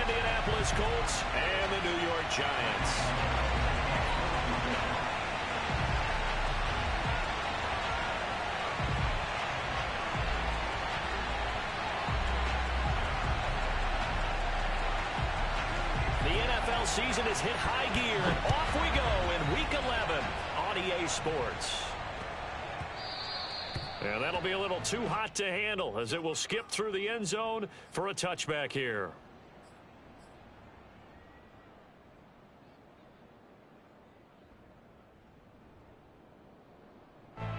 Indianapolis Colts and the New York Giants. The NFL season has hit high gear, and off we go in Week 11 on EA Sports. And that'll be a little too hot to handle as it will skip through the end zone for a touchback here.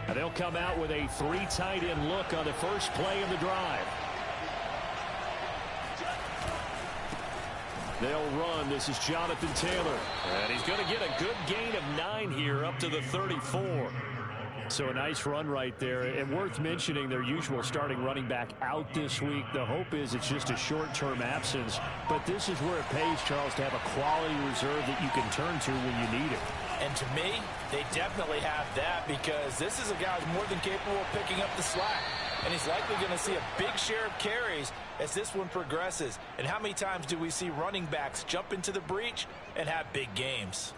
And they'll come out with a 3 tight end look on the first play of the drive. They'll run. This is Jonathan Taylor. And he's going to get a good gain of 9 here up to the 34. So a nice run right there. And worth mentioning their usual starting running back out this week. The hope is it's just a short-term absence. But this is where it pays, Charles, to have a quality reserve that you can turn to when you need it. And to me, they definitely have that because this is a guy who's more than capable of picking up the slack. And he's likely going to see a big share of carries as this one progresses. And how many times do we see running backs jump into the breach and have big games?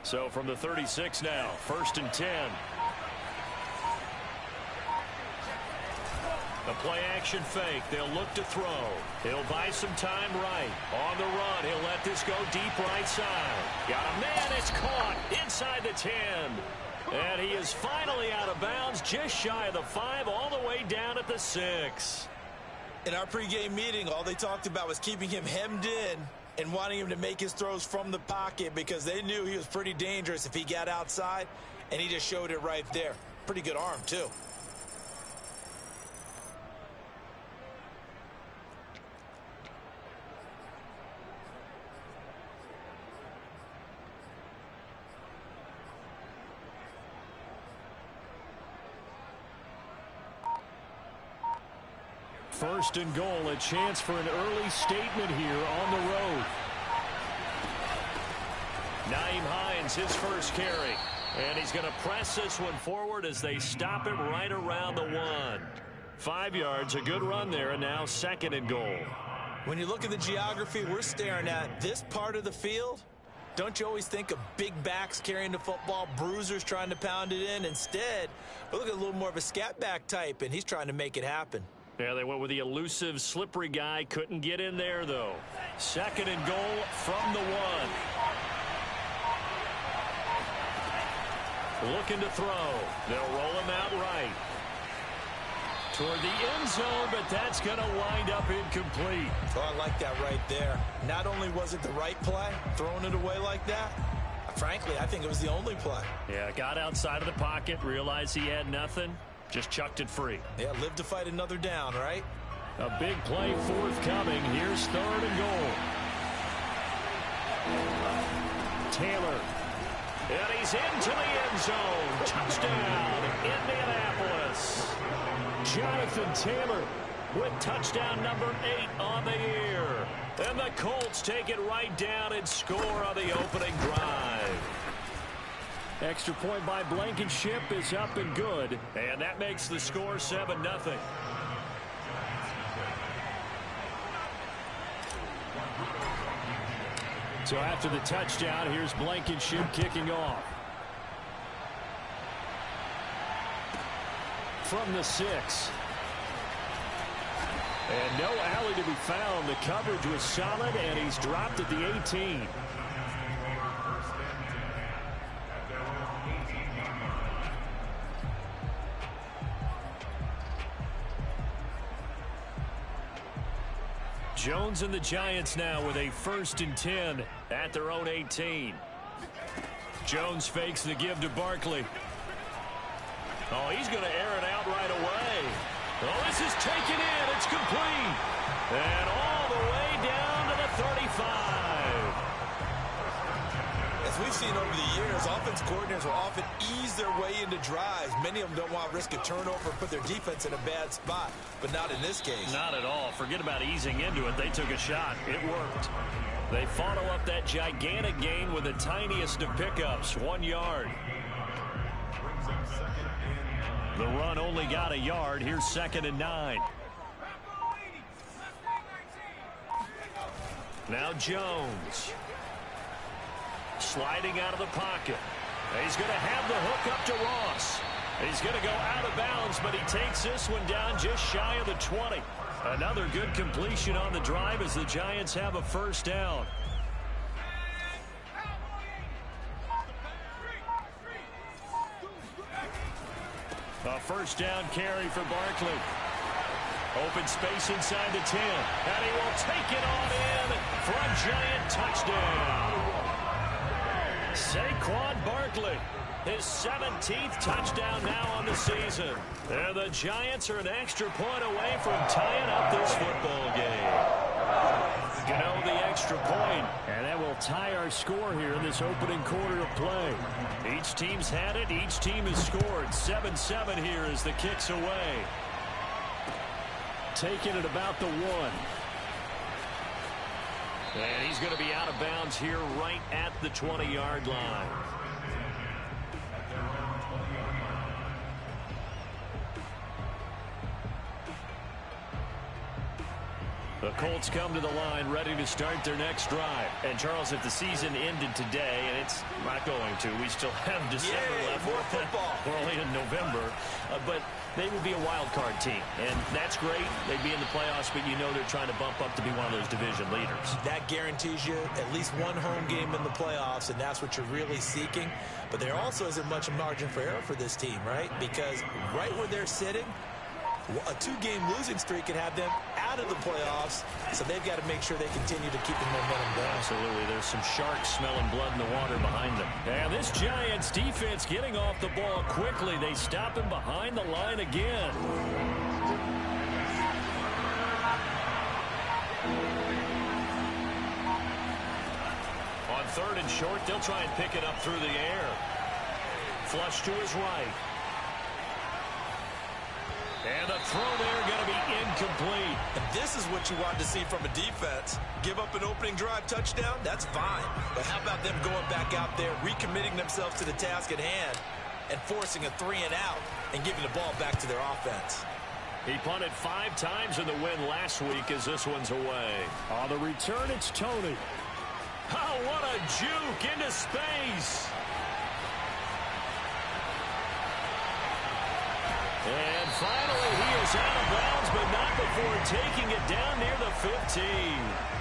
So from the 36 now, 1st and 10. The play-action fake. They'll look to throw. He'll buy some time right. On the run, he'll let this go deep right side. Got a man. It's caught inside the 10. And he is finally out of bounds, just shy of the 5, all the way down at the 6. In our pregame meeting, all they talked about was keeping him hemmed in and wanting him to make his throws from the pocket because they knew he was pretty dangerous if he got outside, and he just showed it right there. Pretty good arm, too. First and goal, a chance for an early statement here on the road. Nyheim Hines, his first carry. And he's going to press this one forward as they stop him right around the 1. 5 yards, a good run there, and now 2nd and goal. When you look at the geography we're staring at, this part of the field, don't you always think of big backs carrying the football, bruisers trying to pound it in? Instead, we look at a little more of a scat back type, and he's trying to make it happen. Yeah, they went with the elusive, slippery guy. Couldn't get in there, though. 2nd and goal from the 1. Looking to throw. They'll roll him out right. Toward the end zone, but that's going to wind up incomplete. Oh, I like that right there. Not only was it the right play, throwing it away like that, frankly, I think it was the only play. Yeah, got outside of the pocket, realized he had nothing. Just chucked it free. Yeah, live to fight another down, right? A big play forthcoming. Here's 3rd and goal. Taylor. And he's into the end zone. Touchdown, Indianapolis. Jonathan Taylor with touchdown number 8 on the year. And the Colts take it right down and score on the opening drive. Extra point by Blankenship is up and good. And that makes the score 7-0. So after the touchdown, here's Blankenship kicking off. From the 6. And no alley to be found. The coverage was solid, and he's dropped at the 18. Jones and the Giants now with a 1st and 10 at their own 18. Jones fakes the give to Barkley. Oh, he's going to air it out right away. Oh, this is taken in. It's complete. And all the way down to the 35. As we've seen over the years, offense coordinators will often ease their way into drives. Many of them don't want to risk a turnover and put their defense in a bad spot, but not in this case. Not at all. Forget about easing into it. They took a shot. It worked. They follow up that gigantic gain with the tiniest of pickups, 1 yard. The run only got a yard. Here's 2nd and 9. Now Jones. Sliding out of the pocket. He's going to have the hook up to Ross. He's going to go out of bounds, but he takes this one down just shy of the 20. Another good completion on the drive as the Giants have a first down. A first down carry for Barkley. Open space inside the 10. And he will take it on in for a Giant touchdown. Saquon Barkley, his 17th touchdown now on the season. And the Giants are an extra point away from tying up this football game. Gano the extra point, and that will tie our score here in this opening quarter of play. Each team's had it. Each team has scored. 7-7 here as the kick's away. Taking it about the 1. And he's going to be out of bounds here right at the 20-yard line. The Colts come to the line ready to start their next drive. And, Charles, if the season ended today, and it's not going to, we still have December left. More football. We're only in November. But they would be a wild card team. And that's great. They'd be in the playoffs, but you know they're trying to bump up to be one of those division leaders. That guarantees you at least one home game in the playoffs, and that's what you're really seeking. But there also isn't much margin for error for this team, right? Because right where they're sitting, a 2-game losing streak could have them out of the playoffs, so they've got to make sure they continue to keep the momentum going. Absolutely. There's some sharks smelling blood in the water behind them. And this Giants defense getting off the ball quickly. They stop him behind the line again. On 3rd and short, they'll try and pick it up through the air. Flush to his right. And the throw there going to be incomplete. And this is what you want to see from a defense. Give up an opening drive touchdown, that's fine. But how about them going back out there, recommitting themselves to the task at hand, and forcing a 3-and-out and giving the ball back to their offense. He punted 5 times in the win last week as this one's away. On the return, it's Tony. Oh, what a juke into space. And finally, he is out of bounds, but not before taking it down near the 15.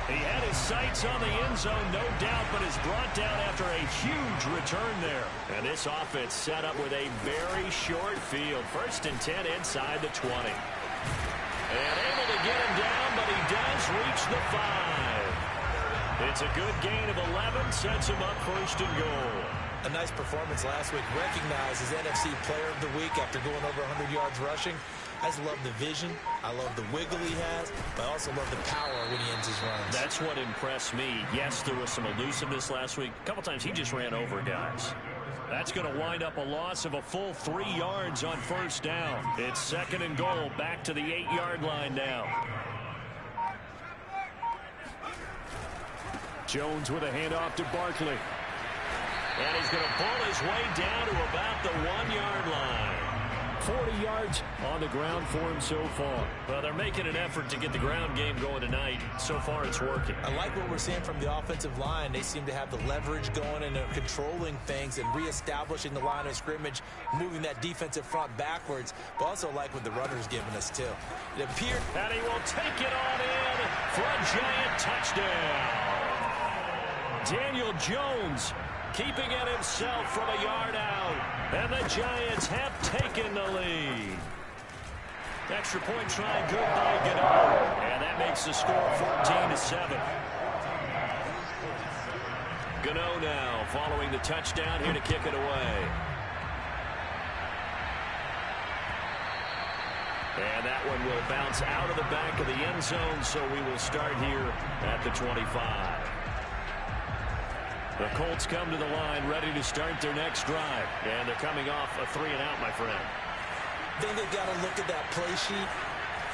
He had his sights on the end zone, no doubt, but is brought down after a huge return there. And this offense set up with a very short field. 1st and 10 inside the 20. And able to get him down, but he does reach the 5. It's a good gain of 11, sets him up 1st and goal. A nice performance last week. Recognized as NFC Player of the Week after going over 100 yards rushing. I just love the vision. I love the wiggle he has. But I also love the power when he ends his runs. That's what impressed me. Yes, there was some elusiveness last week. A couple times he just ran over guys. That's going to wind up a loss of a full 3 yards on 1st down. It's 2nd and goal. Back to the 8-yard line now. Jones with a handoff to Barkley. And he's going to pull his way down to about the 1-yard line. 40 yards on the ground for him so far. Well, they're making an effort to get the ground game going tonight. So far, it's working. I like what we're seeing from the offensive line. They seem to have the leverage going, and they're controlling things and reestablishing the line of scrimmage, moving that defensive front backwards. But also like what the runner's giving us, too. It appeared... And he will take it on in for a Giant touchdown. Daniel Jones keeping it himself from a yard out. And the Giants have taken the lead. Extra point try good by Gano. And that makes the score 14-7. Gano now following the touchdown here to kick it away. And that one will bounce out of the back of the end zone, so we will start here at the 25. The Colts come to the line ready to start their next drive. And they're coming off a 3-and-out, my friend. Then they've got to look at that play sheet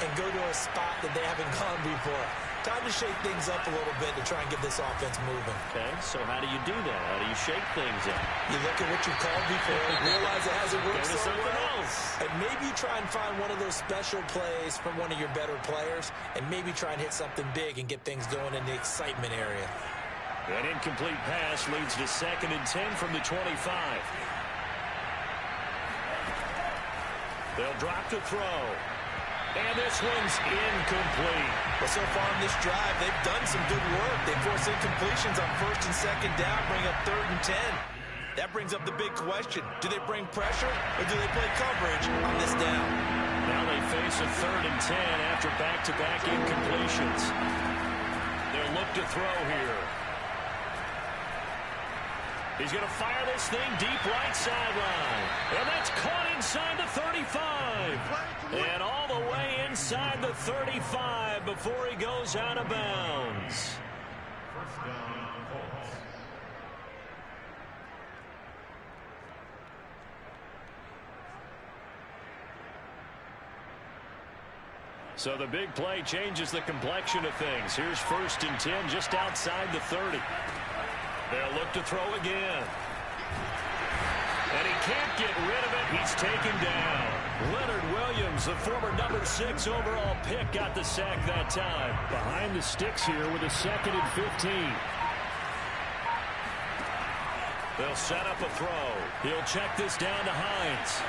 and go to a spot that they haven't gone before. Time to shake things up a little bit to try and get this offense moving. Okay, so how do you do that? How do you shake things up? You look at what you've called before, realize it hasn't worked so well, else. and maybe you try and find one of those special plays from one of your better players, and maybe try and hit something big and get things going in the excitement area. An incomplete pass leads to 2nd and 10 from the 25. They'll drop to throw. And this one's incomplete. Well, so far in this drive, they've done some good work. They force incompletions on 1st and 2nd down, bring up 3rd and 10. That brings up the big question. Do they bring pressure or do they play coverage on this down? Now they face a 3rd and 10 after back-to-back incompletions. They'll look to throw here. He's going to fire this thing deep right sideline. And that's caught inside the 35. And all the way inside the 35 before he goes out of bounds. So the big play changes the complexion of things. Here's 1st and 10 just outside the 30. They'll look to throw again. And he can't get rid of it. He's taken down. Leonard Williams, the former number 6 overall pick, got the sack that time. Behind the sticks here with a 2nd and 15. They'll set up a throw. He'll check this down to Hines.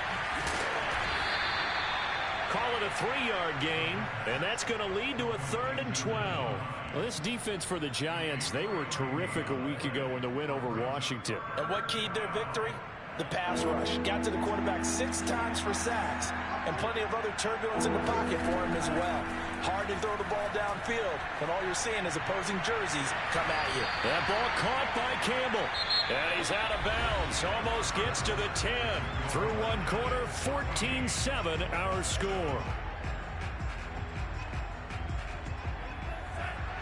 Call it a 3-yard gain, and that's going to lead to a 3rd and 12. Well, this defense for the Giants, they were terrific a week ago in the win over Washington. And what keyed their victory? The pass rush. Got to the quarterback 6 times for sacks, and plenty of other turbulence in the pocket for him as well. Hard to throw the ball downfield when all you're seeing is opposing jerseys come at you. That ball caught by Campbell. And he's out of bounds. Almost gets to the 10. Through one quarter, 14-7 our score.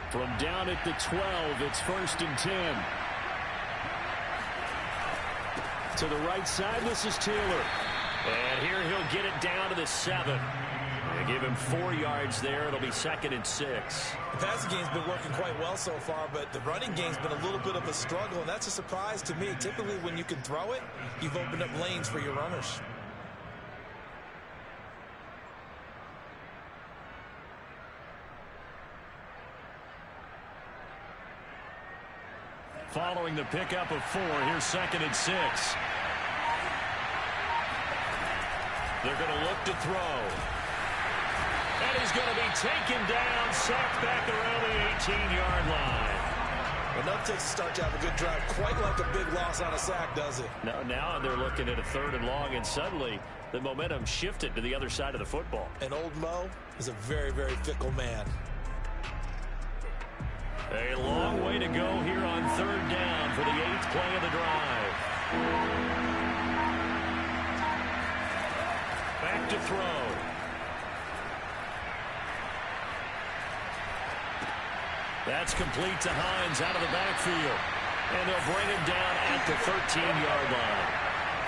From down at the 12, it's 1st and 10. To the right side, this is Taylor. And here he'll get it down to the 7. They give him 4 yards there. It'll be 2nd and 6. The passing game's been working quite well so far, but the running game's been a little bit of a struggle, and that's a surprise to me. Typically, when you can throw it, you've opened up lanes for your runners. Following the pickup of 4, here's 2nd and 6. They're going to look to throw. And he's going to be taken down, sacked back around the 18-yard line. Enough takes to start to have a good drive. Quite like a big loss on a sack, does it? Now they're looking at a 3rd and long, and suddenly the momentum shifted to the other side of the football. And old Mo is a very, very fickle man. A long way to go here on 3rd down for the 8th play of the drive. Back to throw. That's complete to Hines out of the backfield. And they'll bring him down at the 13-yard line.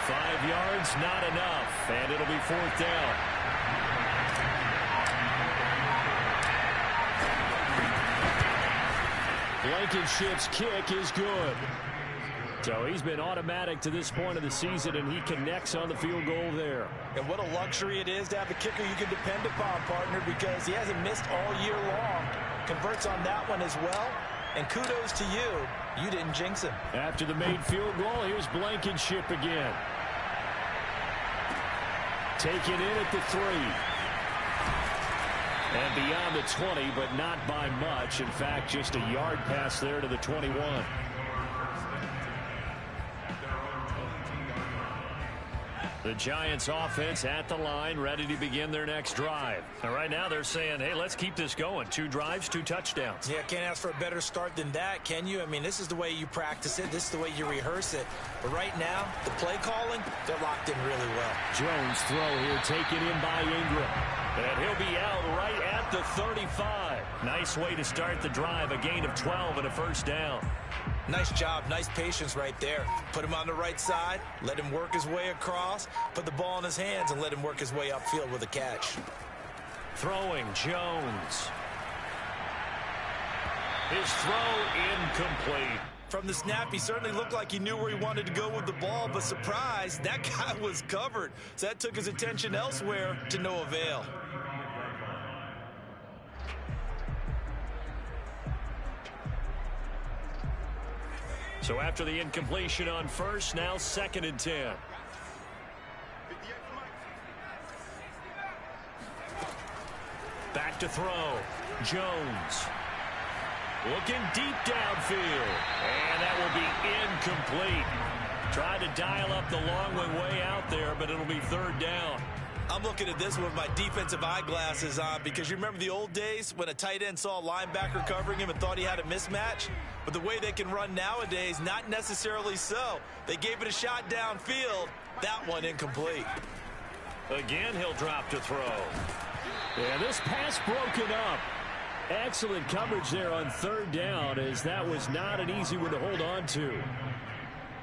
5 yards, not enough. And it'll be 4th down. Blankenship's kick is good. So he's been automatic to this point of the season, and he connects on the field goal there. And what a luxury it is to have a kicker you can depend upon, partner, because he hasn't missed all year long. Converts on that one as well. And kudos to you. You didn't jinx him. After the made field goal, here's Blankenship again. Taken in at the 3. And beyond the 20, but not by much. In fact, just a yard pass there to the 21. The Giants offense at the line, ready to begin their next drive. And right now they're saying, hey, let's keep this going. 2 drives, 2 touchdowns. Yeah, can't ask for a better start than that, can you? I mean, this is the way you practice it. This is the way you rehearse it. But right now, the play calling, they're locked in really well. Jones throw here, taken in by Ingram. And he'll be out right at the 35. Nice way to start the drive, a gain of 12 and a 1st down. Nice job, nice patience right there. Put him on the right side, let him work his way across, put the ball in his hands, and let him work his way upfield with a catch. Throwing, Jones. His throw incomplete. From the snap, he certainly looked like he knew where he wanted to go with the ball, but surprise, that guy was covered. So that took his attention elsewhere to no avail. So after the incompletion on first, now 2nd and 10. Back to throw. Jones. Looking deep downfield. And that will be incomplete. Tried to dial up the long way out there, but it'll be 3rd down. I'm looking at this with my defensive eyeglasses on because you remember the old days when a tight end saw a linebacker covering him and thought he had a mismatch? But the way they can run nowadays, not necessarily so. They gave it a shot downfield. That one incomplete. Again, he'll drop to throw. Yeah, this pass broken up. Excellent coverage there on 3rd down, as that was not an easy one to hold on to.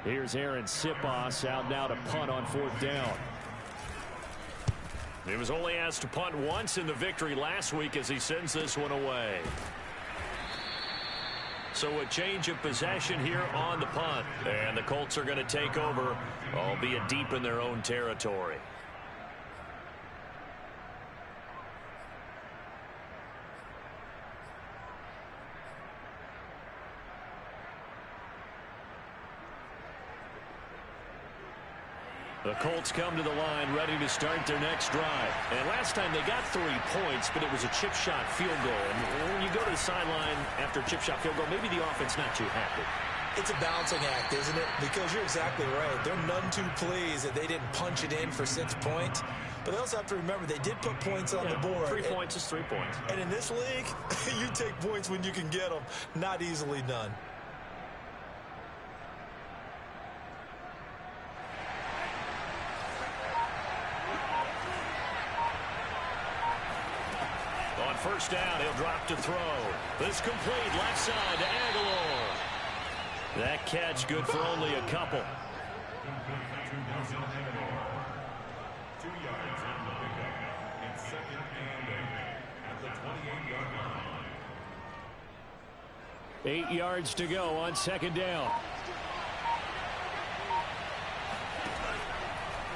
Here's Aaron Sipos out now to punt on 4th down. He was only asked to punt once in the victory last week as he sends this one away. So a change of possession here on the punt. And the Colts are going to take over, albeit deep in their own territory. The Colts come to the line ready to start their next drive. And last time they got 3 points, but it was a chip shot field goal. And when you go to the sideline after a chip shot field goal, maybe the offense not too happy. It's a balancing act, isn't it? Because you're exactly right. They're none too pleased that they didn't punch it in for 6 points. But they also have to remember they did put points on the board. 3 points is 3 points. And in this league, you take points when you can get them. Not easily done. On 1st down, he'll drop to throw. This complete left side to Aguilar. That catch good for only a couple. 2 yards on the pickup. It's 2nd and 8 at the 28-yard line. 8 yards to go on 2nd down.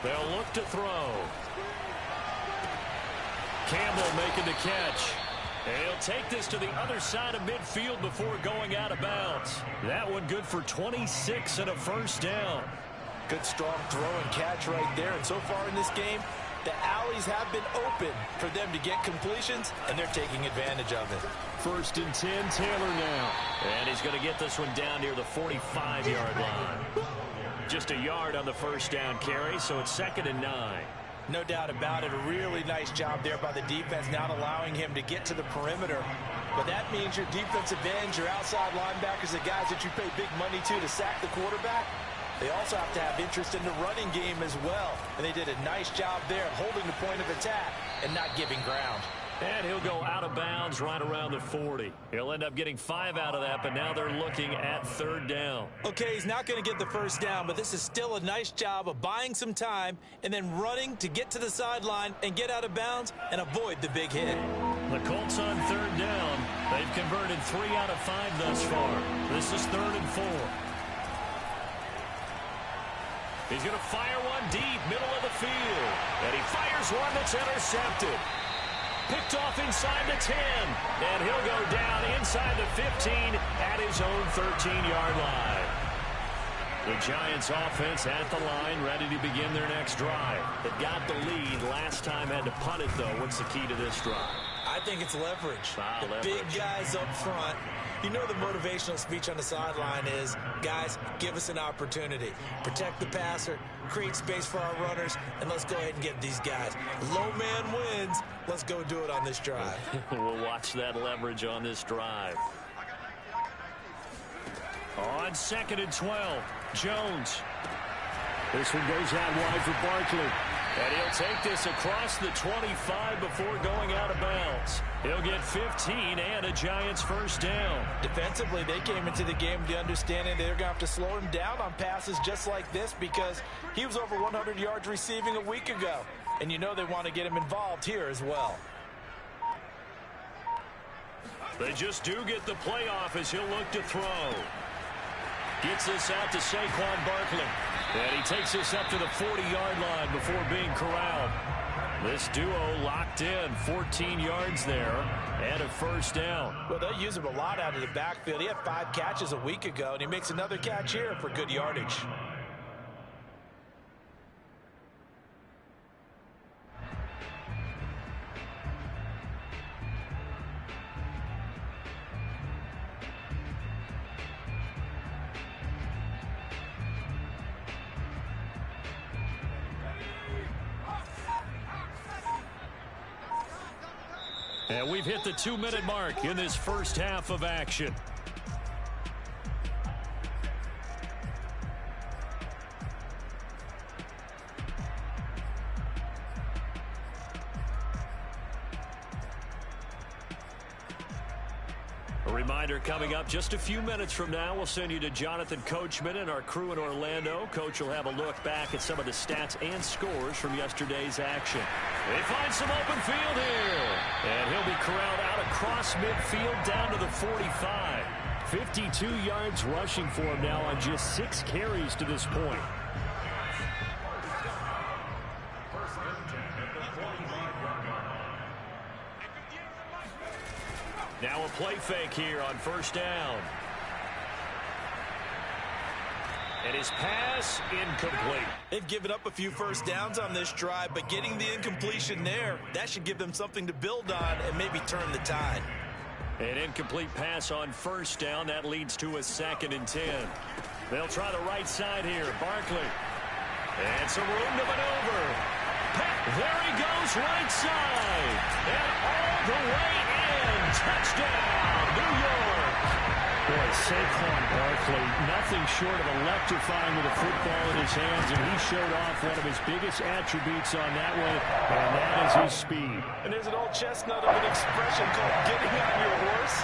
They'll look to throw. Campbell making the catch. And he'll take this to the other side of midfield before going out of bounds. That one good for 26 and a 1st down. Good strong throw and catch right there. And so far in this game, the alleys have been open for them to get completions, and they're taking advantage of it. 1st and 10, Taylor now. And he's going to get this one down near the 45-yard line. Just a yard on the 1st down carry, so it's 2nd and 9. No doubt about it. A really nice job there by the defense, not allowing him to get to the perimeter. But that means your defensive ends, your outside linebackers, the guys that you pay big money to sack the quarterback, they also have to have interest in the running game as well. And they did a nice job there of holding the point of attack and not giving ground. And he'll go out of bounds right around the 40. He'll end up getting 5 out of that, but now they're looking at 3rd down. Okay, he's not going to get the 1st down, but this is still a nice job of buying some time and then running to get to the sideline and get out of bounds and avoid the big hit. The Colts on 3rd down. They've converted 3 out of 5 thus far. This is 3rd and 4. He's going to fire one deep, middle of the field. And he fires one that's intercepted. Picked off inside the 10. And he'll go down inside the 15 at his own 13-yard line. The Giants offense at the line, ready to begin their next drive. They got the lead last time, had to punt it, though. What's the key to this drive? I think it's leverage. Leverage. Big guys up front. You know the motivational speech on the sideline is, guys, give us an opportunity. Protect the passer, create space for our runners, and let's go ahead and get these guys. Low man wins. Let's go do it on this drive. We'll watch that leverage on this drive. On 2nd and 12, Jones. This one goes out wide for Barkley. And he'll take this across the 25 before going out of bounds. He'll get 15 and a Giants 1st down. Defensively, they came into the game with the understanding they're going to have to slow him down on passes just like this because he was over 100 yards receiving a week ago. And you know they want to get him involved here as well. They just do get the playoff as he'll look to throw. Gets this out to Saquon Barkley. And he takes this up to the 40-yard line before being corralled. This duo locked in, 14 yards there, and a first down. Well, they'll use him a lot out of the backfield. He had 5 catches a week ago, and he makes another catch here for good yardage. And we've hit the 2-minute mark in this first half of action. A reminder coming up just a few minutes from now, we'll send you to Jonathan Coachman and our crew in Orlando. Coach will have a look back at some of the stats and scores from yesterday's action. They find some open field here. And he'll be corralled out across midfield down to the 45. 52 yards rushing for him now on just 6 carries to this point. Now a play fake here on first down. And his pass incomplete. They've given up a few first downs on this drive, but getting the incompletion there, that should give them something to build on and maybe turn the tide. An incomplete pass on first down. That leads to a 2nd and 10. They'll try the right side here. Barkley. And some room to maneuver. There he goes, right side. And all the way in. Touchdown, New York. Boy, Saquon Barkley, nothing short of electrifying with a football in his hands, and he showed off one of his biggest attributes on that one, and that is his speed. And there's an old chestnut of an expression called getting on your horse.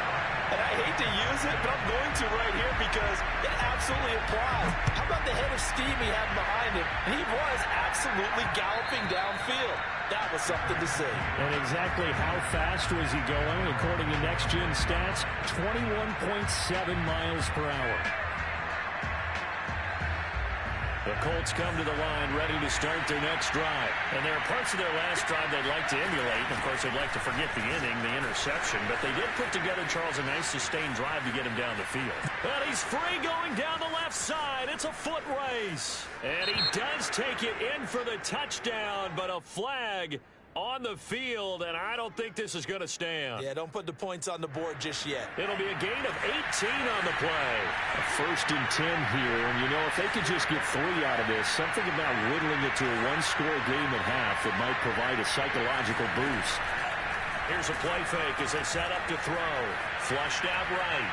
And I hate to use it, but I'm going to right here because it absolutely applies. How about the head of steam he had behind him? He was absolutely galloping downfield. That was something to see. And exactly how fast was he going? According to Next Gen Stats, 21.7 miles per hour. The Colts come to the line ready to start their next drive. And there are parts of their last drive they'd like to emulate. Of course, they'd like to forget the inning, the interception. But they did put together, Charles, a nice sustained drive to get him down the field. And he's free going down the left side. It's a foot race. And he does take it in for the touchdown, but a flag on the field, and I don't think this is going to stand. Yeah, don't put the points on the board just yet. It'll be a gain of 18 on the play. A 1st and 10 here, and you know, if they could just get 3 out of this, something about whittling it to a 1-score game at half that might provide a psychological boost. Here's a play fake as they set up to throw. Flushed out right.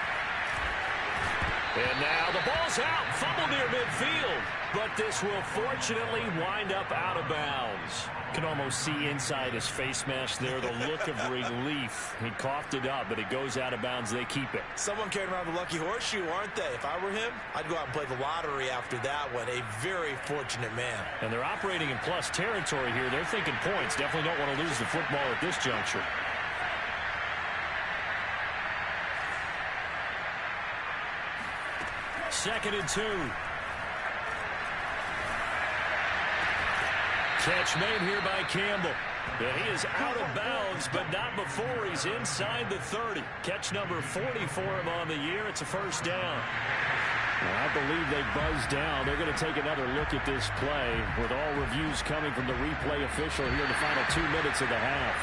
And now the ball's out. Fumble near midfield. But this will fortunately wind up out of bounds. Can almost see inside his face mask there the look of relief. He coughed it up, but it goes out of bounds. They keep it. Someone carrying around the lucky horseshoe, aren't they? If I were him, I'd go out and play the lottery after that one. A very fortunate man. And they're operating in plus territory here. They're thinking points. Definitely don't want to lose the football at this juncture. Second and 2. Catch made here by Campbell. And he is out of bounds, but not before he's inside the 30. Catch number 40 for him on the year. It's a first down. Well, I believe they buzzed down. They're going to take another look at this play with all reviews coming from the replay official here in the final 2 minutes of the half.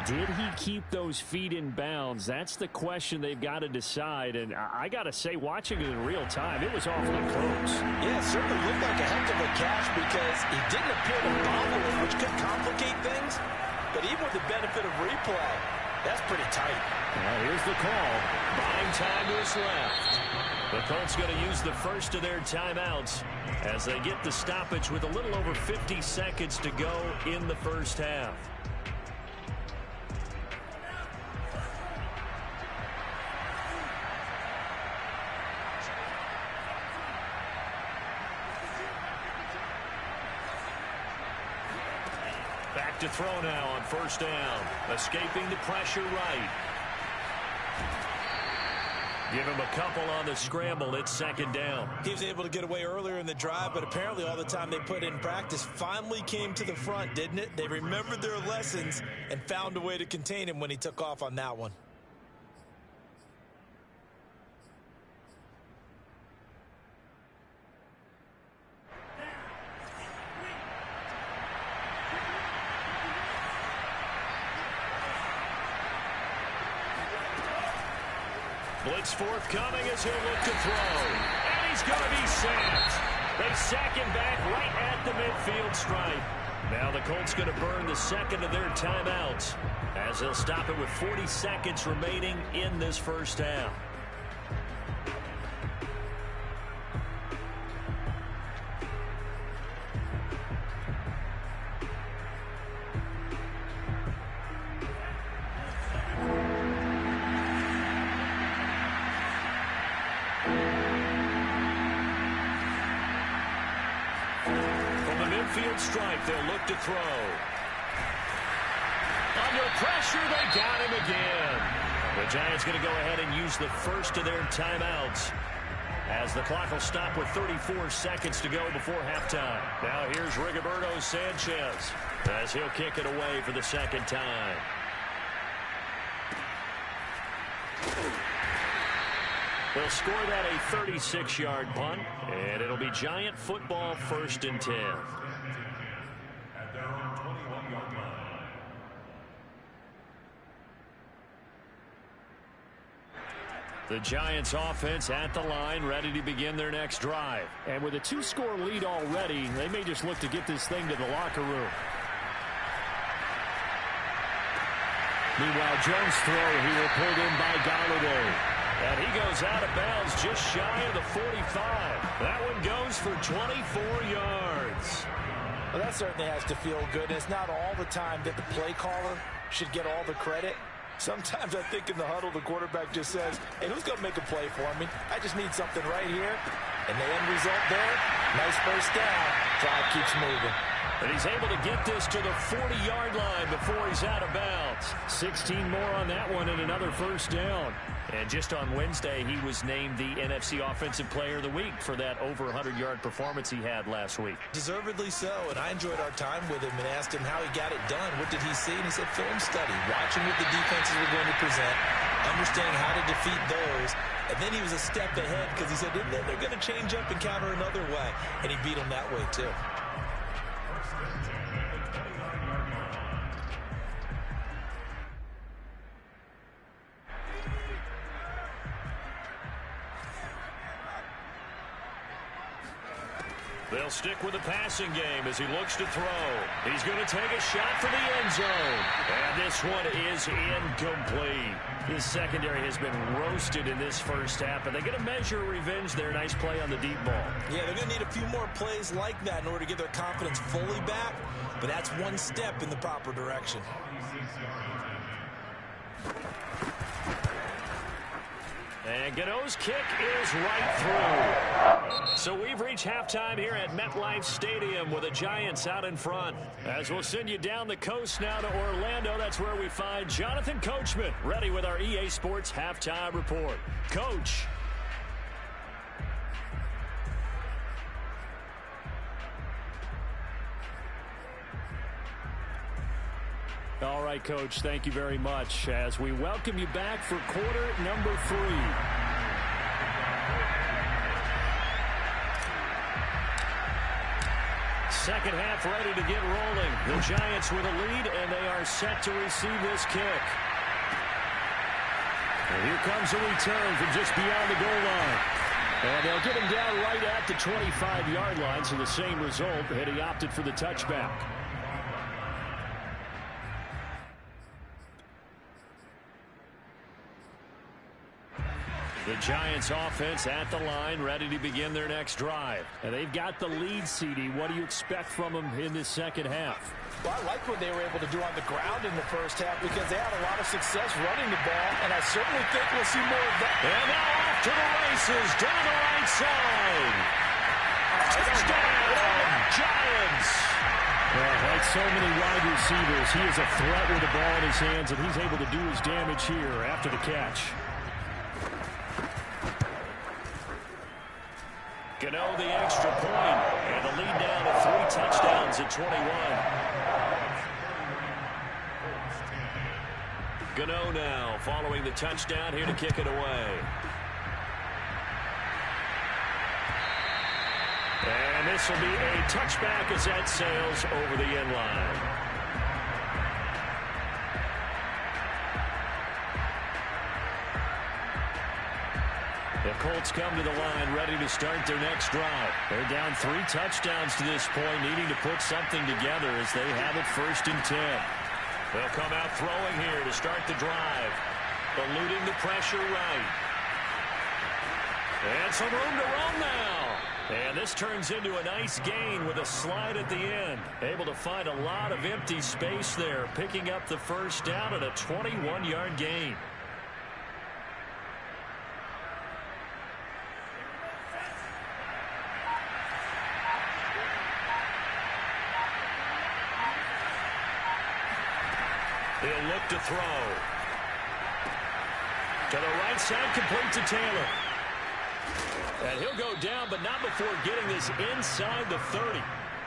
Did he keep those feet in bounds? That's the question they've got to decide. And I got to say, watching it in real time, it was awfully close. Yeah, it certainly looked like a heck of a catch because he didn't appear to bobble it, which could complicate things. But even with the benefit of replay, that's pretty tight. Well, here's the call. Buying time is left. The Colts going to use the first of their timeouts as they get the stoppage with a little over 50 seconds to go in the first half. look to throw now on first down. Escaping the pressure right. Give him a couple on the scramble. It's second down. He was able to get away earlier in the drive, but apparently all the time they put in practice finally came to the front, didn't it? They remembered their lessons and found a way to contain him when he took off on that one. Blitz forthcoming as he'll look to throw. And he's going to be sacked. They sack him back right at the midfield stripe. Now the Colts going to burn the second of their timeouts as they'll stop it with 40 seconds remaining in this first half. Field stripe, they'll look to throw. Under pressure, they got him again. The Giants going to go ahead and use the first of their timeouts as the clock will stop with 34 seconds to go before halftime. Now here's Rigoberto Sanchez as he'll kick it away for the second time. They'll score that a 36-yard punt, and it'll be Giant football, 1st and 10. At their own 21-yard line. The Giants offense at the line, ready to begin their next drive. And with a 2-score lead already, they may just look to get this thing to the locker room. Meanwhile, Jones' throw here pulled in by Golladay. And he goes out of bounds just shy of the 45. That one goes for 24 yards. Well, that certainly has to feel good. It's not all the time that the play caller should get all the credit. Sometimes I think in the huddle, the quarterback just says, hey, who's going to make a play for me? I just need something right here. And the end result there, nice first down. Drive keeps moving. And he's able to get this to the 40-yard line before he's out of bounds. 16 more on that one and another first down. And just on Wednesday, he was named the NFC Offensive Player of the Week for that over 100-yard performance he had last week. Deservedly so, and I enjoyed our time with him and asked him how he got it done. What did he see? And he said film study, watching what the defenses were going to present, understanding how to defeat those. And then he was a step ahead because he said, they're going to change up and counter another way. And he beat them that way, too. They'll stick with the passing game as he looks to throw. He's going to take a shot for the end zone. And this one is incomplete. His secondary has been roasted in this first half, but they're going to measure revenge there. Nice play on the deep ball. Yeah, they're going to need a few more plays like that in order to get their confidence fully back, but that's one step in the proper direction. And Gano's kick is right through. So we've reached halftime here at MetLife Stadium with the Giants out in front. As we'll send you down the coast now to Orlando, that's where we find Jonathan Coachman ready with our EA Sports Halftime Report. Coach. All right, Coach, thank you very much as we welcome you back for quarter number 3. Second half ready to get rolling. The Giants with a lead, and they are set to receive this kick. And here comes a return from just beyond the goal line. And they'll get him down right at the 25-yard line, so the same result, and he opted for the touchback. The Giants offense at the line, ready to begin their next drive. And they've got the lead, CD. What do you expect from them in this second half? Well, I like what they were able to do on the ground in the first half because they had a lot of success running the ball, and I certainly think we'll see more of that. And now off to the races, down the right side. Touchdown, Giants! Like so many wide receivers, he is a threat with the ball in his hands, and he's able to do his damage here after the catch. Gano the extra point, and the lead down to 3 touchdowns at 21. Gano now following the touchdown here to kick it away. And this will be a touchback as that sails over the end line. The Colts come to the line ready to start their next drive. They're down 3 touchdowns to this point, needing to put something together as they have it 1st and 10. They'll come out throwing here to start the drive. Eluding the pressure right. And some room to run now. And this turns into a nice gain with a slide at the end. Able to find a lot of empty space there, picking up the 1st down at a 21-yard gain. He'll look to throw. To the right side, complete to Taylor. And he'll go down, but not before getting this inside the 30.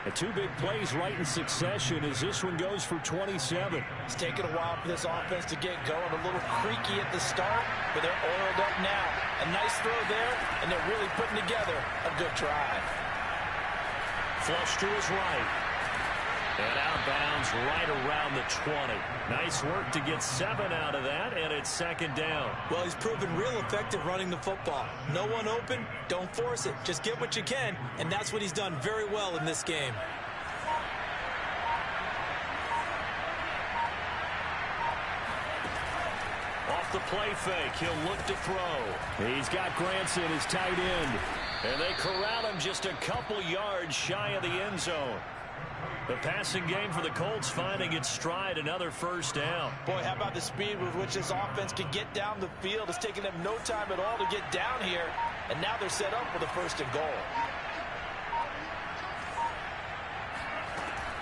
The 2 big plays right in succession as this one goes for 27. It's taken a while for this offense to get going. A little creaky at the start, but they're oiled up now. A nice throw there, and they're really putting together a good drive. Flush to his right. And out of bounds right around the 20. Nice work to get 7 out of that, and it's 2nd down. Well, he's proven real effective running the football. No one open, don't force it. Just get what you can, and that's what he's done very well in this game. Off the play fake, he'll look to throw. He's got Granson, his tight end. And they corral him just a couple yards shy of the end zone. The passing game for the Colts finding its stride, another 1st down. Boy, how about the speed with which this offense can get down the field? It's taken them no time at all to get down here, and now they're set up for the 1st and goal.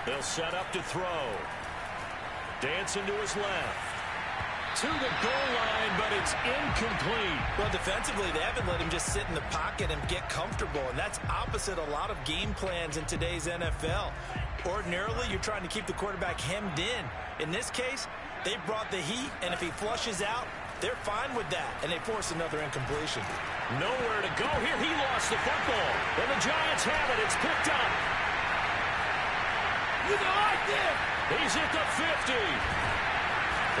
They'll set up to throw. Dancing to his left. To the goal line, but it's incomplete. Well, defensively, they haven't let him just sit in the pocket and get comfortable, and that's opposite a lot of game plans in today's NFL. Ordinarily, you're trying to keep the quarterback hemmed in. In this case, they brought the heat, and if he flushes out, they're fine with that, and they force another incompletion. Nowhere to go here. He lost the football, and the Giants have it. It's picked up. You like it? He's at the 50.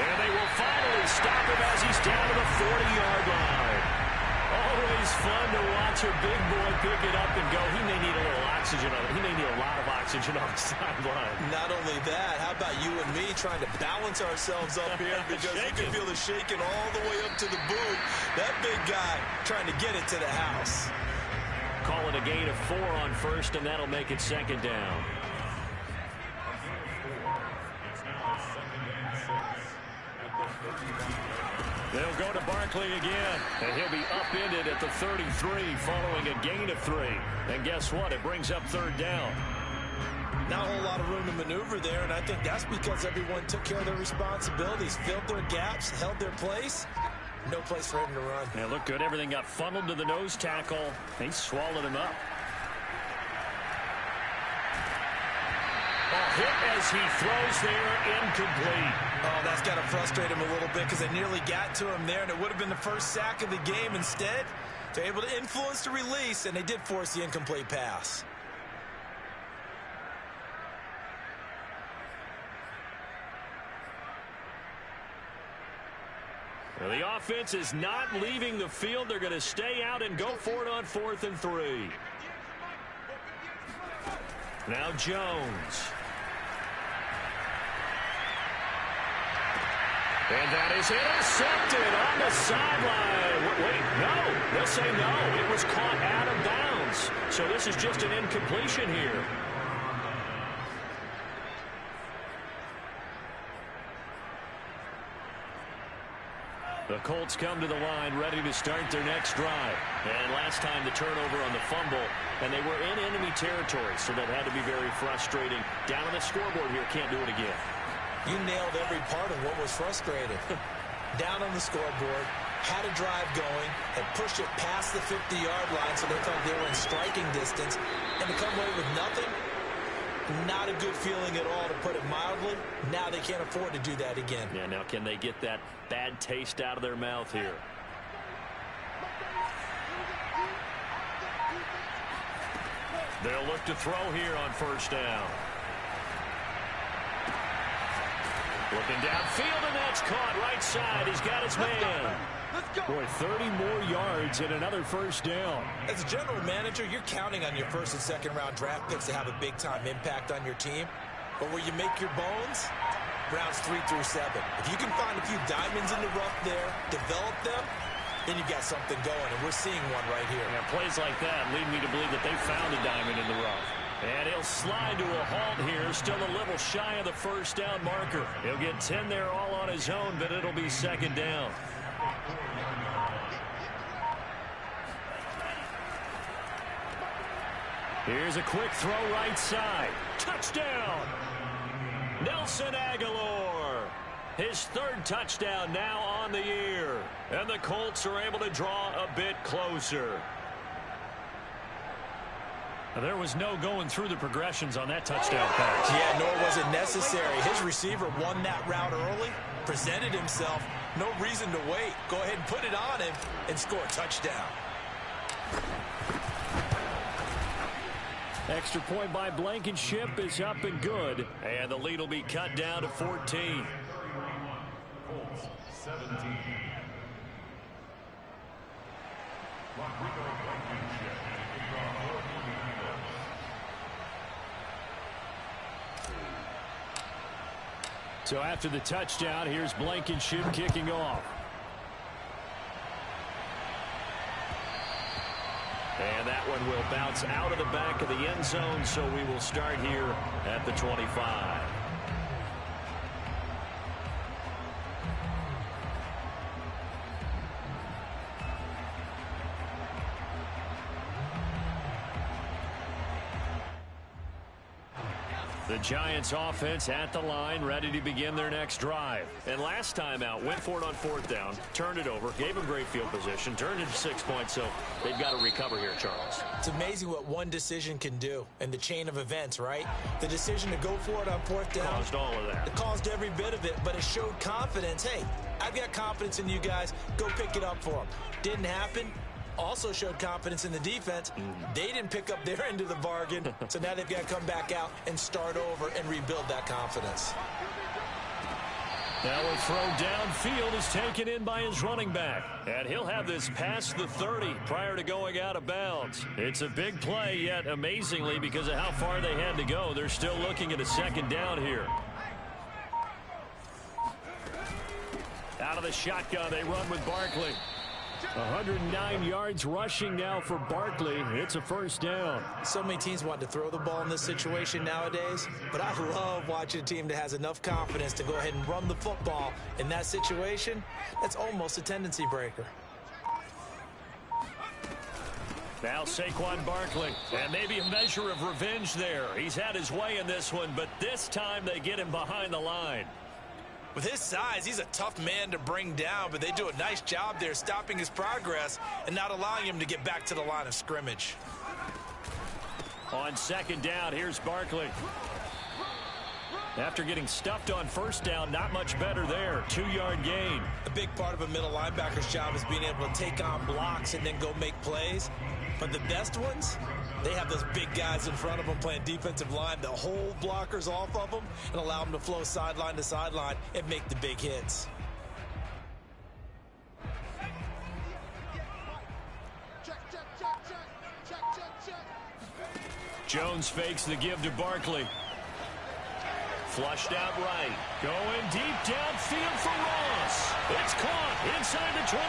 And they will finally stop him as he's down to the 40-yard line. Always fun to watch a big boy pick it up and go. He may need a little oxygen on it. He may need a lot of oxygen on the sideline. Not only that, how about you and me trying to balance ourselves up here because you can feel the shaking all the way up to the boot. That big guy trying to get it to the house. Call it a gain of 4 on 1st, and that'll make it 2nd down. They'll go to Barkley again, and he'll be upended at the 33 following a gain of 3. And guess what? It brings up 3rd down. Not a whole lot of room to maneuver there, and I think that's because everyone took care of their responsibilities, filled their gaps, held their place. No place for him to run. Yeah, looked good. Everything got funneled to the nose tackle. He swallowed him up. A hit as he throws there, incomplete. Oh, that's got to frustrate him a little bit because they nearly got to him there, and it would have been the first sack of the game. Instead, they're able to influence the release, and they did force the incomplete pass. Well, the offense is not leaving the field. They're going to stay out and go for it on 4th and 3. Now Jones. And that is intercepted on the sideline. Wait, no. They'll say no. It was caught out of bounds. So this is just an incompletion here. The Colts come to the line ready to start their next drive. And last time the turnover on the fumble, and they were in enemy territory, so that had to be very frustrating. Down on the scoreboard here, can't do it again. You nailed every part of what was frustrating. Down on the scoreboard, had a drive going, had pushed it past the 50-yard line so they thought they were in striking distance, and to come away with nothing, not a good feeling at all, to put it mildly. Now they can't afford to do that again. Yeah, now can they get that bad taste out of their mouth here? They'll look to throw here on first down. Looking downfield, and that's caught right side. He's got his man. Boy, 30 more yards and another first down. As a general manager, you're counting on your first and second round draft picks to have a big-time impact on your team. But where you make your bones, rounds 3 through 7. If you can find a few diamonds in the rough there, develop them, then you've got something going, and we're seeing one right here. Yeah, plays like that lead me to believe that they found a diamond in the rough. And he'll slide to a halt here, still a little shy of the first down marker. He'll get 10 there all on his own, but it'll be second down. Here's a quick throw right side. Touchdown! Nelson Aguilar. His third touchdown now on the year. And the Colts are able to draw a bit closer. There was no going through the progressions on that touchdown pass. Yeah, nor was it necessary. His receiver won that route early, presented himself. No reason to wait. Go ahead and put it on him and score a touchdown. Extra point by Blankenship is up and good. And the lead will be cut down to 14. Colts 17. So after the touchdown, here's Blankenship kicking off. And that one will bounce out of the back of the end zone, so we will start here at the 25. The Giants offense at the line, ready to begin their next drive. And last time out, went for it on fourth down, turned it over, gave them great field position, turned it to 6 points, so they've got to recover here, Charles. It's amazing what one decision can do in the chain of events, right? The decision to go for it on fourth down Caused all of that. It caused every bit of it, but it showed confidence. Hey, I've got confidence in you guys. Go pick it up for them. Didn't happen. Also showed confidence in the defense. They didn't pick up their end of the bargain, so now they've got to come back out and start over and rebuild that confidence. Now a throw downfield is taken in by his running back. And he'll have this past the 30 prior to going out of bounds. It's a big play, yet amazingly, because of how far they had to go, they're still looking at a second down here. Out of the shotgun, they run with Barkley. 109 yards rushing now for Barkley. It's a first down. So many teams want to throw the ball in this situation nowadays, but I love watching a team that has enough confidence to go ahead and run the football in that situation. That's almost a tendency breaker. Now Saquon Barkley, and maybe a measure of revenge there. He's had his way in this one, but this time they get him behind the line. With his size, he's a tough man to bring down, but they do a nice job there stopping his progress and not allowing him to get back to the line of scrimmage. On second down, here's Barkley. After getting stuffed on first down, not much better there. 2-yard gain. A big part of a middle linebacker's job is being able to take on blocks and then go make plays. But the best ones, they have those big guys in front of them playing defensive line that hold blockers off of them and allow them to flow sideline to sideline and make the big hits. Jones fakes the give to Barkley. Flushed out right. Going deep downfield for Ross. It's caught inside the 25.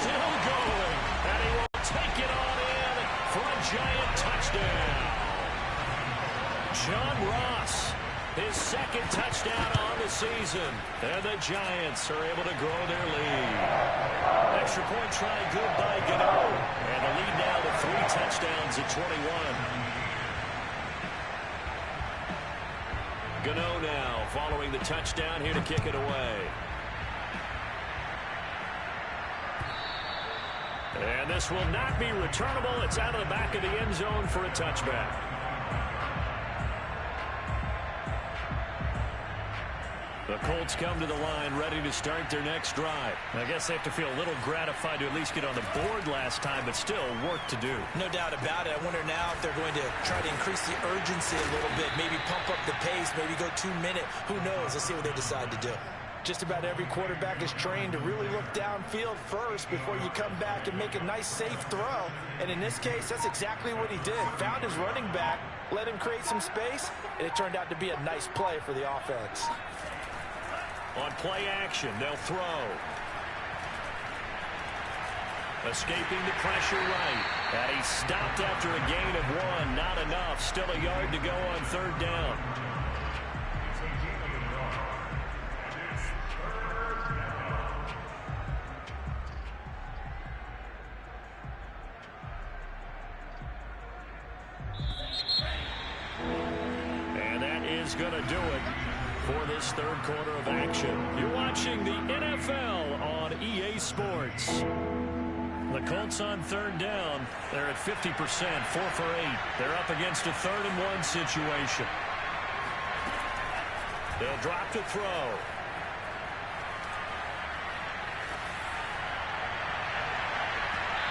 Still going. And he will take it on in for a Giant touchdown. John Ross His second touchdown on the season. And the Giants are able to grow their lead. Extra point try good by Gano. And the lead now to 3 touchdowns at 21. Gano now following the touchdown here to kick it away. And this will not be returnable. It's out of the back of the end zone for a touchback. The Colts come to the line ready to start their next drive. I guess they have to feel a little gratified to at least get on the board last time, but still work to do. No doubt about it. I wonder now if they're going to try to increase the urgency a little bit, maybe pump up the pace, maybe go 2 minute. Who knows? Let's see what they decide to do. Just about every quarterback is trained to really look downfield first before you come back and make a nice, safe throw. And in this case, that's exactly what he did. Found his running back, let him create some space, and it turned out to be a nice play for the offense. On play action, they'll throw. Escaping the pressure right. And he's stopped after a gain of 1. Not enough. Still a yard to go on third down. And that is going to do it for this third quarter of action. You're watching the NFL on EA Sports. The Colts on third down. They're at 50%, 4 for 8. They're up against a 3rd and 1 situation. They'll drop to throw.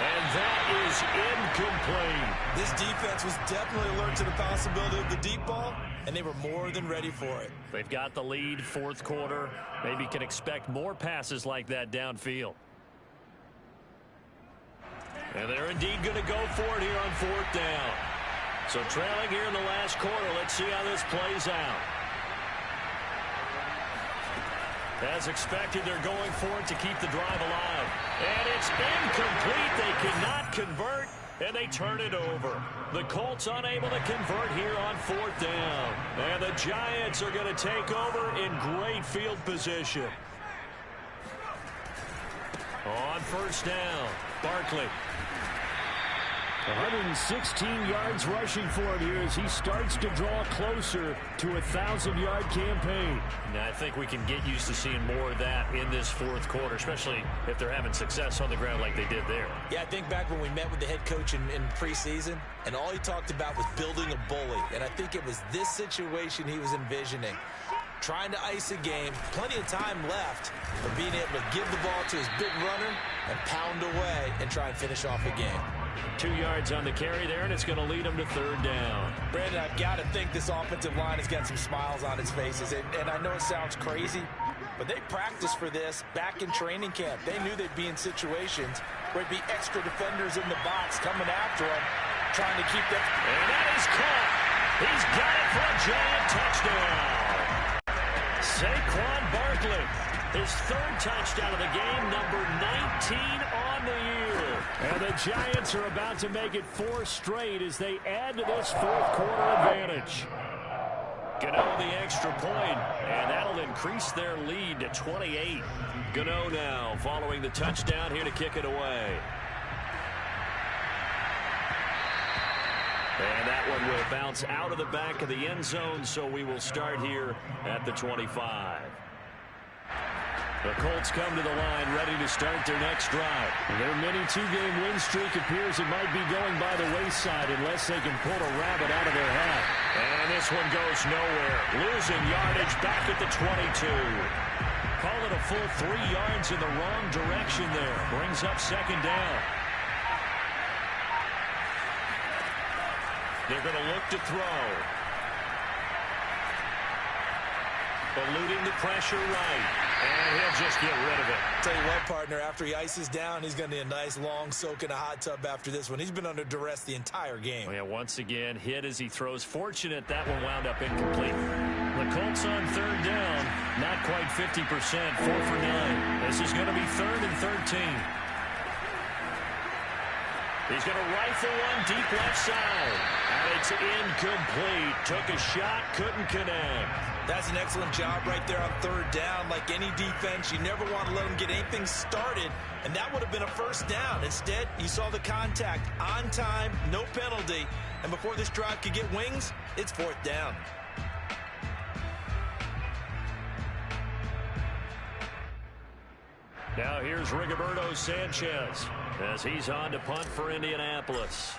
And that is incomplete. This defense was definitely alert to the possibility of the deep ball, and they were more than ready for it. They've got the lead, fourth quarter. Maybe can expect more passes like that downfield. And they're indeed going to go for it here on 4th down. So trailing here in the last quarter, let's see how this plays out. As expected, they're going for it to keep the drive alive. And it's incomplete. They cannot convert, and they turn it over. The Colts unable to convert here on 4th down. And the Giants are going to take over in great field position. On 1st down, Barkley. 116 yards rushing for him here as he starts to draw closer to a 1,000-yard campaign. Now, I think we can get used to seeing more of that in this fourth quarter, especially if they're having success on the ground like they did there. Yeah, I think back when we met with the head coach in preseason, and all he talked about was building a bully. And I think it was this situation he was envisioning. Trying to ice a game, plenty of time left, but being able to give the ball to his big runner and pound away and try and finish off a game. 2 yards on the carry there, and it's going to lead them to 3rd down. Brandon, I've got to think this offensive line has got some smiles on its faces. And I know it sounds crazy, but they practiced for this back in training camp. They knew they'd be in situations where there'd be extra defenders in the box coming after them, trying to keep them. And that is caught. He's got it for a giant touchdown. Saquon Barkley, his 3rd touchdown of the game, number 19 on the year. And the Giants are about to make it 4 straight as they add to this fourth quarter advantage. Gano the extra point, and that'll increase their lead to 28. Gano now following the touchdown here to kick it away. And that one will bounce out of the back of the end zone, so we will start here at the 25. The Colts come to the line ready to start their next drive. Their mini 2-game win streak appears it might be going by the wayside unless they can pull a rabbit out of their hat. And this one goes nowhere. Losing yardage back at the 22. Call it a full 3 yards in the wrong direction there. Brings up 2nd down. They're going to look to throw. Eluding the pressure right. And he'll just get rid of it. Tell you what, partner, after he ices down, he's going to need a nice long soak in a hot tub after this one. He's been under duress the entire game. Well, yeah, once again, hit as he throws. Fortunate that one wound up incomplete. The Colts on 3rd down. Not quite 50%. 4 for 9. This is going to be 3rd and 13. He's going to rifle one deep left side. And it's incomplete. Took a shot, couldn't connect. That's an excellent job right there on third down. Like any defense, you never want to let them get anything started, and that would have been a first down. Instead, you saw the contact on time, no penalty, and before this drive could get wings, it's fourth down. Now here's Rigoberto Sanchez as he's on to punt for Indianapolis.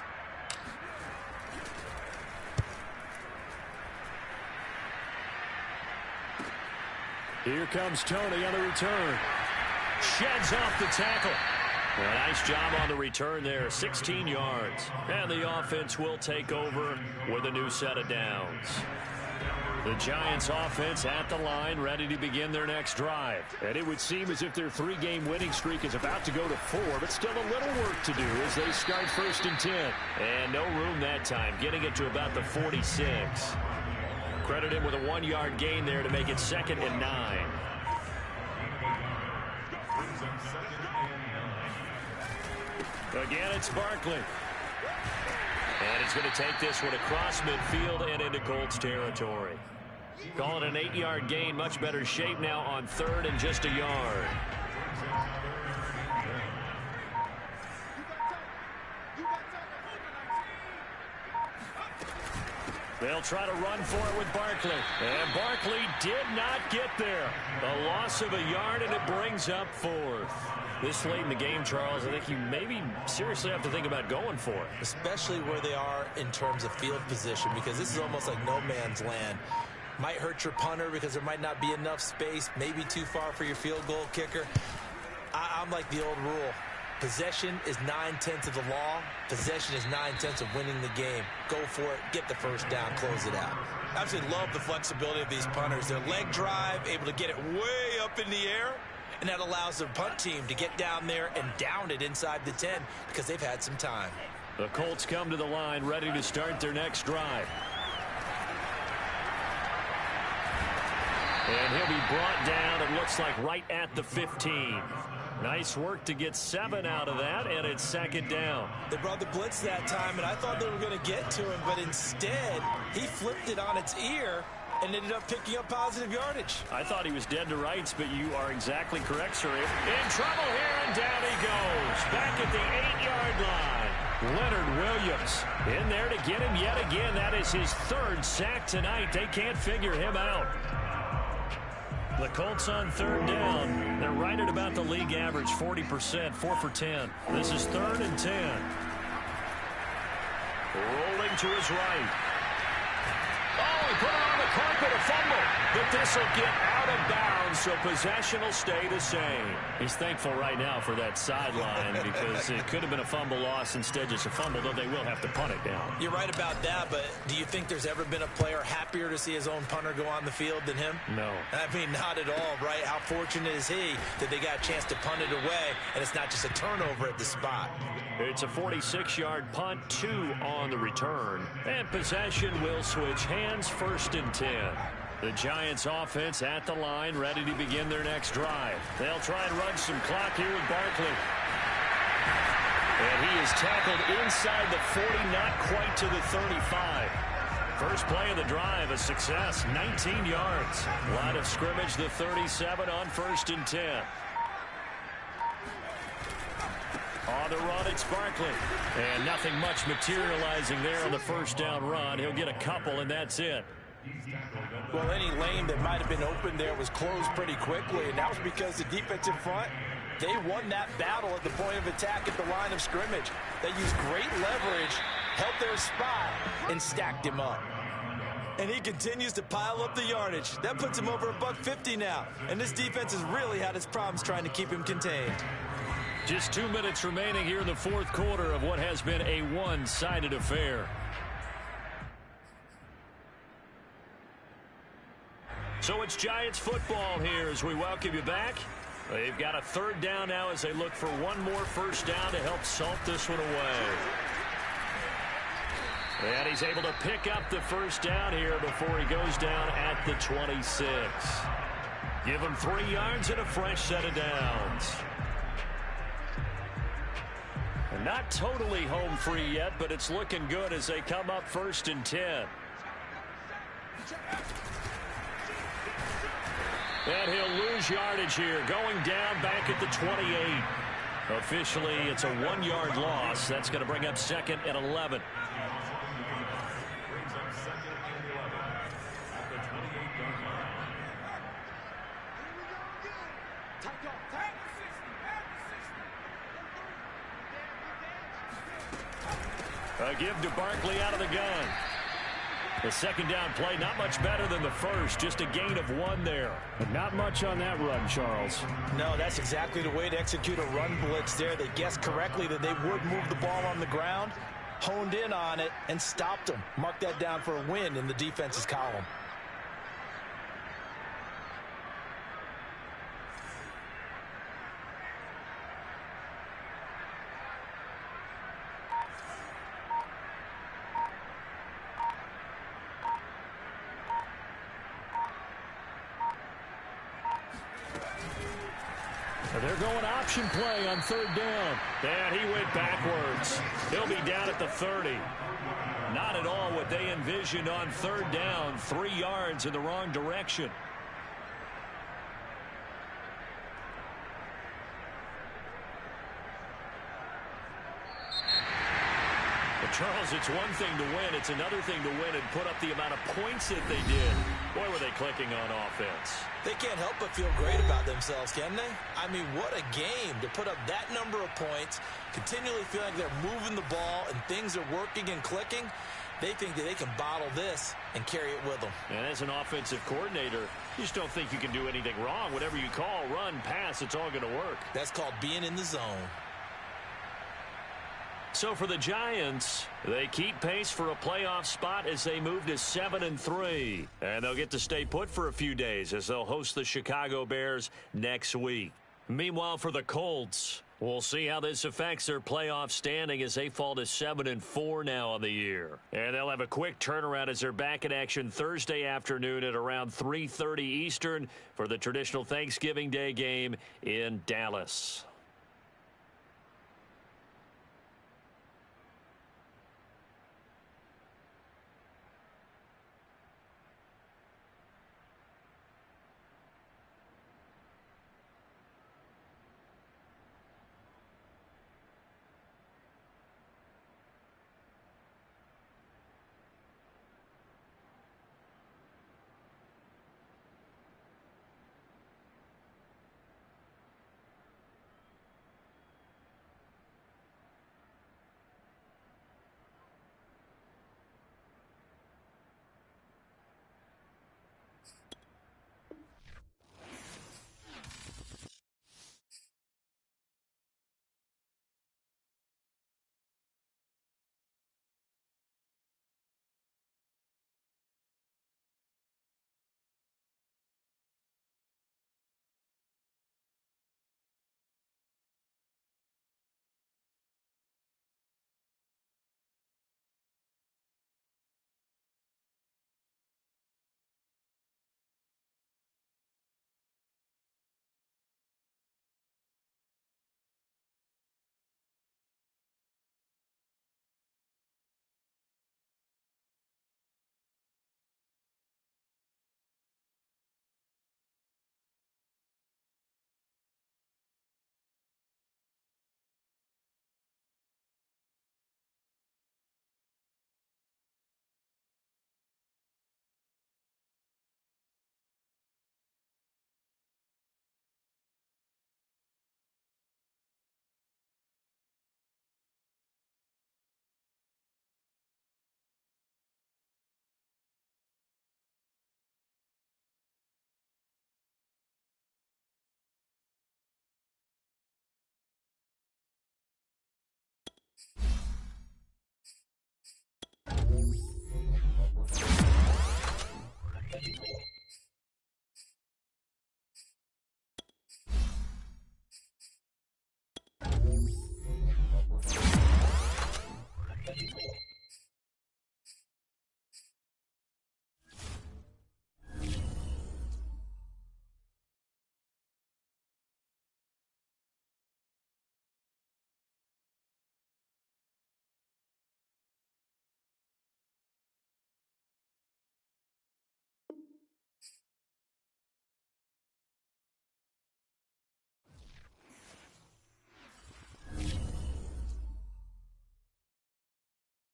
Here comes Tony on the return. Sheds off the tackle. A nice job on the return there, 16 yards. And the offense will take over with a new set of downs. The Giants offense at the line, ready to begin their next drive. And it would seem as if their three-game winning streak is about to go to 4, but still a little work to do as they start 1st and 10. And no room that time, getting it to about the 46. Credit him with a 1-yard gain there to make it 2nd and 9. Again, it's Barkley. And he's going to take this one across midfield and into Colts territory. Call it an 8-yard gain. Much better shape now on 3rd and just a yard. They'll try to run for it with Barkley. And Barkley did not get there. A loss of a yard, and it brings up 4th. This late in the game, Charles, I think you maybe seriously have to think about going for it. Especially where they are in terms of field position, because this is almost like no man's land. Might hurt your punter because there might not be enough space, maybe too far for your field goal kicker. I'm like the old rule. Possession is 9/10 of the law. Possession is 9/10 of winning the game. Go for it. Get the first down. Close it out. I absolutely love the flexibility of these punters. Their leg drive, able to get it way up in the air, and that allows their punt team to get down there and down it inside the 10 because they've had some time. The Colts come to the line, ready to start their next drive. And he'll be brought down, it looks like, right at the 15. Nice work to get 7 out of that, and it's 2nd down. They brought the blitz that time, and I thought they were going to get to him, but instead, he flipped it on its ear and ended up picking up positive yardage. I thought he was dead to rights, but you are exactly correct, sir. In trouble here, and down he goes. Back at the 8-yard line. Leonard Williams in there to get him yet again. That is his 3rd sack tonight. They can't figure him out. The Colts on 3rd down. They're right at about the league average, 40%, 4 for 10. This is 3rd and 10. Rolling to his right. Oh, he put it on the carpet, a fumble. But this will get out of bounds, so possession will stay the same. He's thankful right now for that sideline because it could have been a fumble loss, instead just a fumble, though they will have to punt it down. You're right about that, but do you think there's ever been a player happier to see his own punter go on the field than him? No. I mean, not at all, right? How fortunate is he that they got a chance to punt it away, and it's not just a turnover at the spot. It's a 46-yard punt, 2 on the return. And possession will switch hands, 1st and 10. The Giants offense at the line, ready to begin their next drive. They'll try and run some clock here with Barkley. And he is tackled inside the 40, not quite to the 35. First play of the drive, a success, 19 yards. Line of scrimmage, the 37 on 1st and 10. On the run, it's Barkley. And nothing much materializing there on the 1st down run. He'll get a couple, and that's it. Well, any lane that might have been open there was closed pretty quickly, and that was because the defensive front, they won that battle at the point of attack at the line of scrimmage. They used great leverage, held their spot, and stacked him up. And he continues to pile up the yardage. That puts him over $150 now. And this defense has really had its problems trying to keep him contained. Just 2 minutes remaining here in the 4th quarter of what has been a one-sided affair. So it's Giants football here as we welcome you back. They've got a 3rd down now as they look for one more 1st down to help salt this one away. And he's able to pick up the 1st down here before he goes down at the 26. Give him 3 yards and a fresh set of downs. And Not totally home free yet, but it's looking good as they come up 1st and 10. And he'll lose yardage here, going down back at the 28. Officially, it's a 1-yard loss. That's going to bring up 2nd and 11. A give to Barkley out of the gun. The 2nd down play, not much better than the first. Just a gain of 1 there. But not much on that run, Charles. No, that's exactly the way to execute a run blitz there. They guessed correctly that they would move the ball on the ground, honed in on it, and stopped them. Mark that down for a win in the defense's column. They're going option play on 3rd down. And he went backwards. He'll be down at the 30. Not at all what they envisioned on 3rd down. 3 yards in the wrong direction. But Charles, it's one thing to win. It's another thing to win and put up the amount of points that they did. Boy, were they clicking on offense. They can't help but feel great about themselves, can they? I mean, what a game to put up that number of points, continually feeling like they're moving the ball and things are working and clicking. They think that they can bottle this and carry it with them. And as an offensive coordinator, you just don't think you can do anything wrong. Whatever you call, run, pass, it's all going to work. That's called being in the zone. So for the Giants, they keep pace for a playoff spot as they move to 7-3. And they'll get to stay put for a few days as they'll host the Chicago Bears next week. Meanwhile, for the Colts, we'll see how this affects their playoff standing as they fall to 7-4 now on the year. And they'll have a quick turnaround as they're back in action Thursday afternoon at around 3:30 Eastern for the traditional Thanksgiving Day game in Dallas.